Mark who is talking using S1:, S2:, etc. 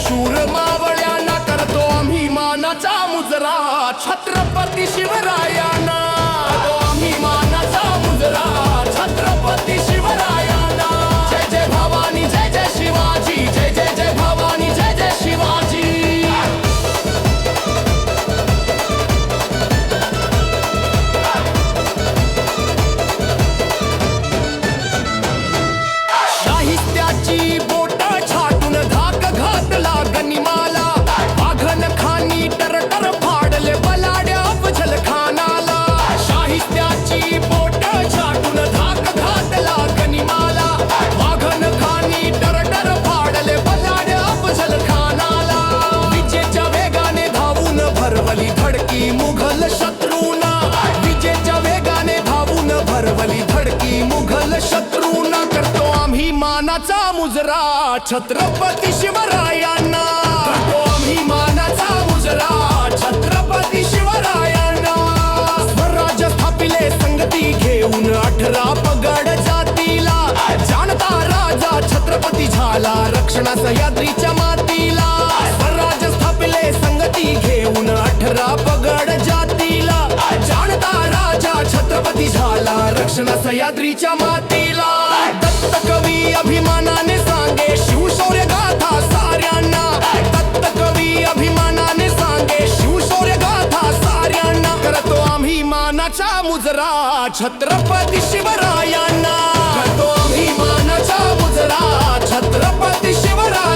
S1: शूर मावळ्यांना करतो आम्ही मानाचा मुजरा छत्रपती शिवरायांना करतो आम्ही मानाचा मुजरा छत्रपती शिवरायांना जय जय भवानी जय जय शिवाजी जय जय जय भवानी जय जय शिवाजी साहित्याची बोट छाटून धाक घातला गनिमाला वाघन खानी टरटर फाडले बलाड्या अफजल खानाला साहित्याची बोट छाटून धाक घातला गनिमाला वाघन खानी टरटर फाडले बलाड्या अफजल खानाला विजेच्या वेगाने धावून भरवली धडकी मुघल शत्रूना विजेच्या वेगाने धावून भरवली धडकी मुघल शत्रूना करतो आम्ही मानाचा मुजरा छत्रपती शिवरायांना करतो आम्ही मानाचा मुजरा छत्रपती शिवरायांना स्वराज्य स्थापिले संगती घेऊन 18 पगड जातीला जाणता राजा छत्रपती झाला रक्षणा सह्याद्रीच्या मातीला स्वराज्य स्थापिले संगती घेऊन 18 पगड जातीला जाणता राजा छत्रपती झाला रक्षणा सह्याद्रीच्या मातीला दत्त कवी अभिमानाने सांगे शिवशौर्य गाथा साऱ्यांना दत्त कवी अभिमानाने सांगे शिवशौर्य गाथा साऱ्यांना करतो आम्ही मानाचा मुजरा छत्रपती शिवरायांना करतो आम्ही मानाचा मुजरा छत्रपती शिवरायांना